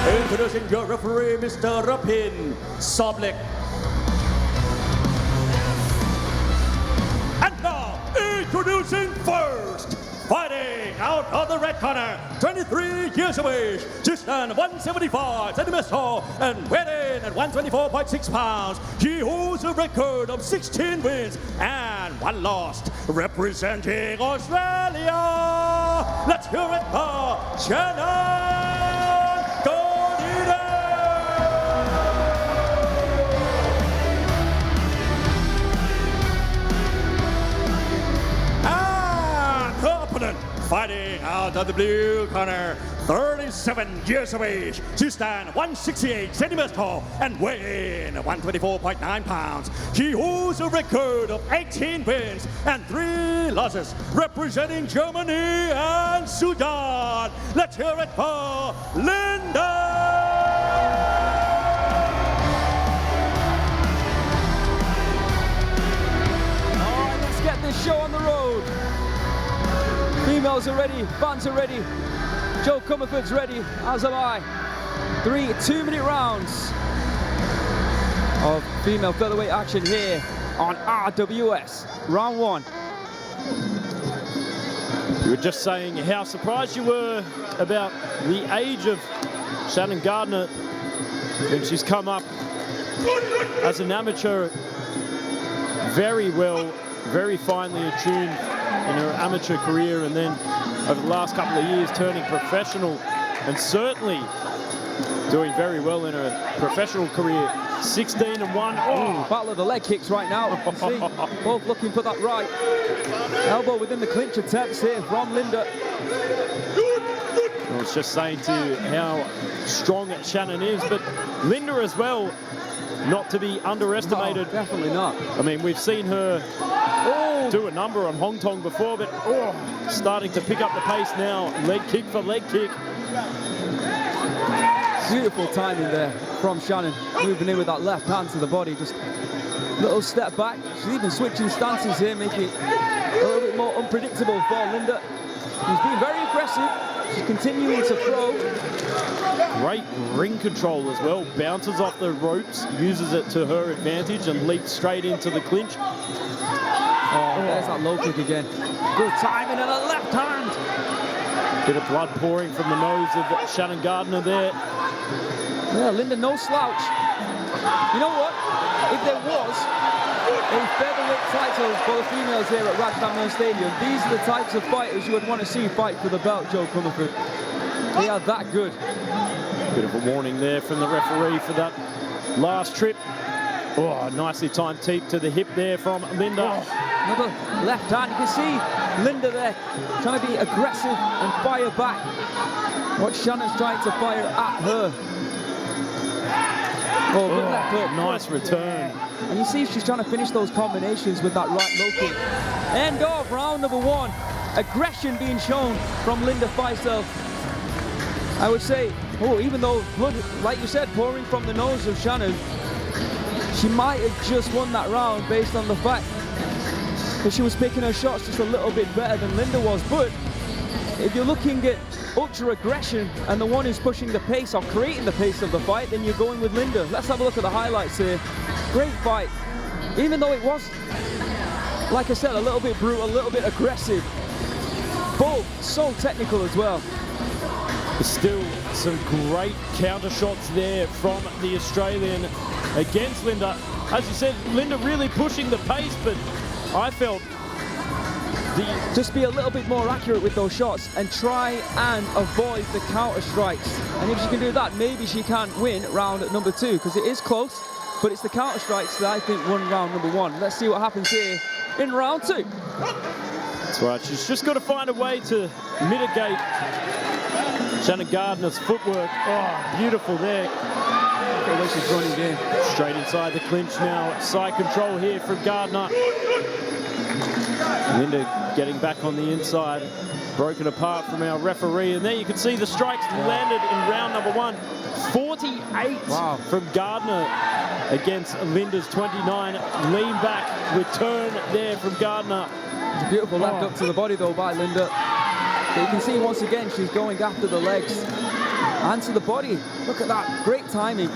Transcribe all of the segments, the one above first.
Introducing your referee, Mr. Rapin Soblek. And now, introducing first, fighting out of the red corner, 23 years of age, just stand 175 centimeters tall, and weighed in at 124.6 pounds. He holds a record of 16 wins and 1 loss, representing Australia. Let's hear it for Shannon Gardiner. And her opponent, fighting out of the blue corner, 37 years of age. She stands 168 centimeters tall and weigh in at 124.9 pounds. She holds a record of 18 wins and 3 losses, representing Germany and Sudan. Let's hear it for Linda. All right, let's get this show on the road. Females are ready, fans are ready. Joe Comerford's ready, as am I. 3 2-minute rounds of female featherweight action here on RWS. Round 1. You were just saying how surprised you were about the age of Shannon Gardiner. And she's come up as an amateur very well, very finely attuned in her amateur career, and then over the last couple of years turning professional, and certainly doing very well in her professional career. 16-1. Oh, battle of the leg kicks right now. See, both looking for that right elbow within the clinch attempts here from Linda. I was just saying to you how strong Shannon is, but Linda as well, not to be underestimated. No, definitely not. I mean, we've seen her do a number on Hong Kong before, but starting to pick up the pace now. Leg kick for leg kick. Beautiful timing there from Shannon, moving in with that left hand to the body. Just a little step back. She's even switching stances here, making it a little bit more unpredictable for Linda. She's being very aggressive. She's continuing to throw. Great ring control as well. Bounces off the ropes, uses it to her advantage, and leaps straight into the clinch. Oh, there's that low kick again. Good timing and a left hand. Bit of blood pouring from the nose of Shannon Gardiner there. Yeah, Linda, no slouch. You know what? If there was a featherweight title for the females here at Rajadamnern Stadium, these are the types of fighters you would want to see fight for the belt, Joe Comerford. They are that good. Bit of a warning there from the referee for that last trip. Oh, nicely timed teep to the hip there from Linda. Another left hand. You can see Linda there trying to be aggressive and fire back what Shannon's trying to fire at her. Oh, good left hook. Nice return. And you see she's trying to finish those combinations with that right low kick. End of round number 1. Aggression being shown from Linda Feisel. I would say, even though blood, like you said, pouring from the nose of Shannon, she might have just won that round based on the fact that she was picking her shots just a little bit better than Linda was. But if you're looking at ultra aggression and the one who's pushing the pace or creating the pace of the fight, then you're going with Linda. Let's have a look at the highlights here. Great fight. Even though it was, like I said, a little bit brutal, a little bit aggressive. Both so technical as well. Still some great counter shots there from the Australian against Linda. As you said, Linda really pushing the pace, but I felt just be a little bit more accurate with those shots and try and avoid the counter strikes. And if she can do that, maybe she can win round number 2, because it is close, but it's the counter strikes that I think won round number 1. Let's see what happens here in round 2. That's right, she's just got to find a way to mitigate Shannon Gardiner's footwork. Oh, beautiful there. Okay, she's running in. Straight inside the clinch now. Side control here from Gardiner. Linda getting back on the inside. Broken apart from our referee. And there you can see the strikes landed in round number 1. 48 from Gardiner against Linda's 29. Lean back, return there from Gardiner. It's a beautiful left up to the body though by Linda. But you can see once again she's going after the legs. and to the body. Look at that, great timing.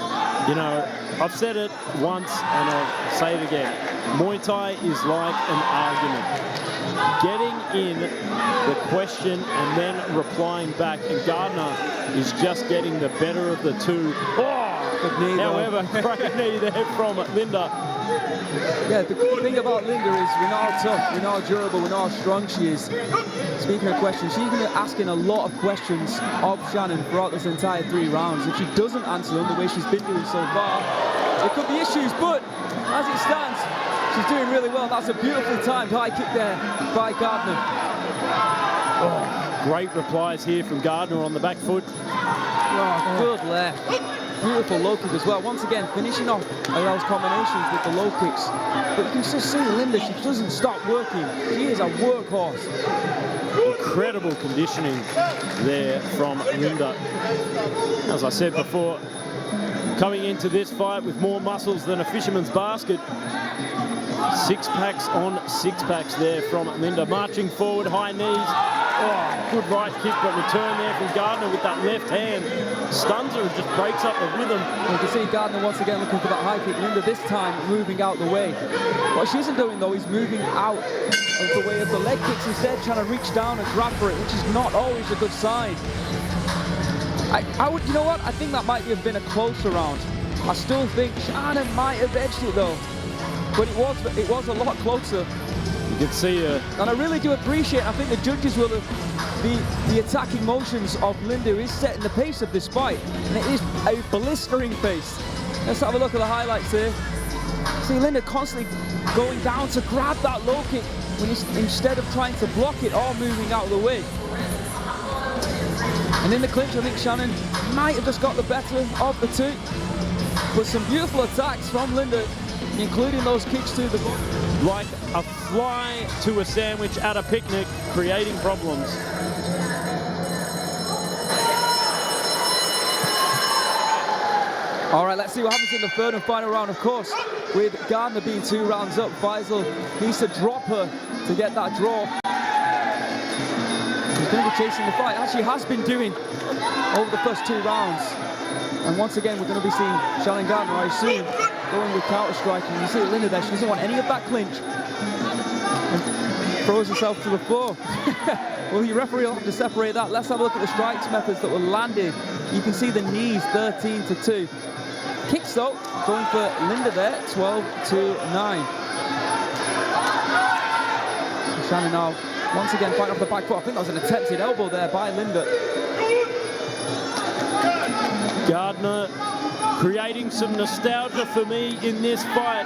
You know, I've said it once and I'll say it again. Muay Thai is like an argument. Getting in the question and then replying back, and Gardiner is just getting the better of the two. Good knee, however, great knee there from Linda. Yeah, the thing about Linda is we know how tough, we know how durable, we know how strong she is. Speaking of questions, she's going to be asking a lot of questions of Shannon throughout this entire 3 rounds. If she doesn't answer them the way she's been doing so far, there could be issues, but as it stands, she's doing really well. That's a beautifully timed high kick there by Gardiner. Oh, great replies here from Gardiner on the back foot. Oh, good left. Beautiful low kick as well. Once again, finishing off those combinations with the low kicks. But you can just see Linda, she doesn't stop working. She is a workhorse. Incredible conditioning there from Linda. As I said before, coming into this fight with more muscles than a fisherman's basket. 6 packs on 6 packs there from Linda. Marching forward, high knees. Oh, good right kick, but return there from Gardiner with that left hand. Stuns her and just breaks up the rhythm. You can see Gardiner once again looking for that high kick. Linda this time moving out the way. What she isn't doing though is moving out of the way of the leg kicks, instead trying to reach down and grab for it, which is not always a good sign. I would, you know what? I think that might have been a closer round. I still think Shannon might have edged it though, but it was a lot closer. You can see her. And I really do appreciate, I think the judges will have, the attacking motions of Linda is setting the pace of this fight. And it is a blistering pace. Let's have a look at the highlights here. See Linda constantly going down to grab that low kick when instead of trying to block it or moving out of the way. And in the clinch, I think Shannon might have just got the better of the two. But some beautiful attacks from Linda, including those kicks to the body. Like a fly to a sandwich at a picnic, creating problems. All right, let's see what happens in the third and final round. Of course, with Gardiner being 2 rounds up, Faisal needs to drop her to get that draw. He's going to be chasing the fight, as she has been doing over the first 2 rounds. And once again, we're going to be seeing Shannon Gardiner, I assume, going with counter-striking. You see Linda there, she doesn't want any of that clinch. And throws herself to the floor. Well, your referee will have to separate that. Let's have a look at the strikes methods that were landed. You can see the knees, 13-2. Kicks though, going for Linda there, 12-9. Shannon now, once again, fighting off the back foot. I think that was an attempted elbow there by Linda. Gardiner creating some nostalgia for me in this fight.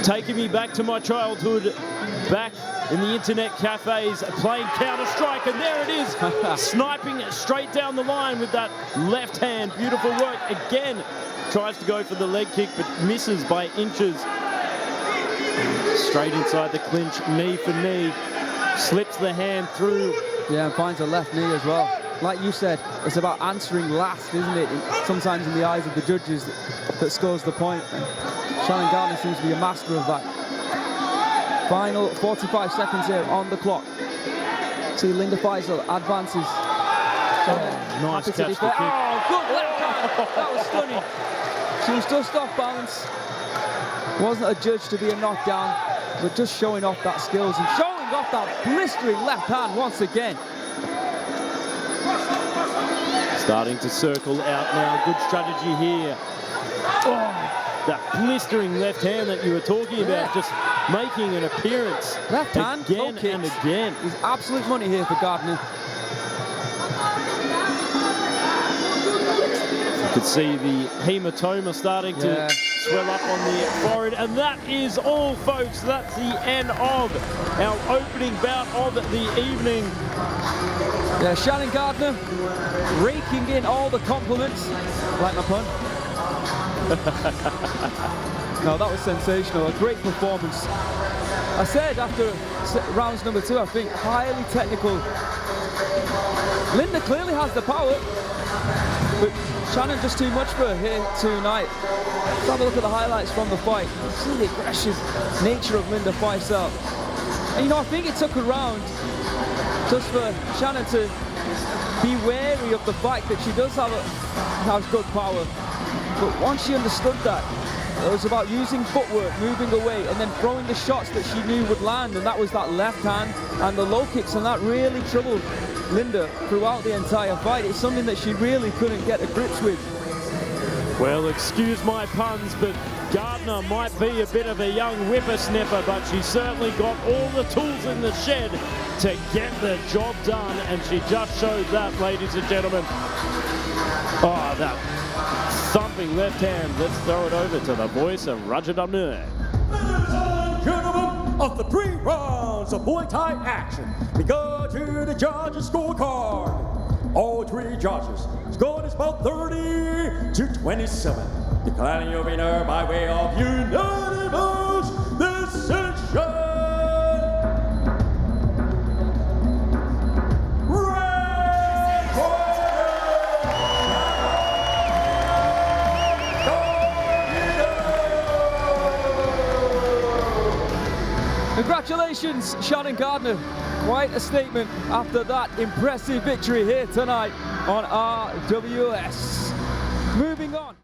Taking me back to my childhood, back in the internet cafes, playing Counter-Strike, and there it is, sniping straight down the line with that left hand. Beautiful work. Again, tries to go for the leg kick, but misses by inches. Straight inside the clinch, knee for knee. Slips the hand through. Yeah, and finds a left knee as well. Like you said, it's about answering last, isn't it? Sometimes in the eyes of the judges that scores the point. And Shannon Gardiner seems to be a master of that. Final 45 seconds here on the clock. See Linda Faisal advances. Nice catch the kick. Oh, good left hand. That was stunning. She was just off balance. Wasn't adjudged to be a knockdown, but just showing off that skills and showing off that blistering left hand once again. Starting to circle out now. Good strategy here. Oh, that blistering left hand that you were talking about, just making an appearance left hand again and again. Is absolute money here for Gardiner. You could see the hematoma starting to swell up on the forehead, and that is all, folks. That's the end of our opening bout of the evening. Yeah, Shannon Gardiner raking in all the compliments. Like my pun. No, that was sensational. A great performance. I said after rounds number 2, I think highly technical. Linda clearly has the power, but Shannon just too much for her here tonight. Let's have a look at the highlights from the fight. See the aggressive nature of Linda Faisal. And you know, I think it took a round just for Shannon to be wary of the fact that she does has good power. But once she understood that, it was about using footwork, moving away, and then throwing the shots that she knew would land, and that was that left hand and the low kicks, and that really troubled Linda throughout the entire fight. It's something that she really couldn't get to grips with. Well, excuse my puns, but Gardiner might be a bit of a young whippersnapper, but she certainly got all the tools in the shed to get the job done, and she just showed that, ladies and gentlemen. Oh, that thumping left hand. Let's throw it over to the voice of Rajadamnern. Ladies and gentlemen, of the 3 rounds of Muay Thai action, we go to the judges' scorecard. All 3 judges scored is about 30-27. Declaring your winner by way of unanimous decision. Congratulations, Shannon Gardiner. Quite a statement after that impressive victory here tonight on RWS. Moving on.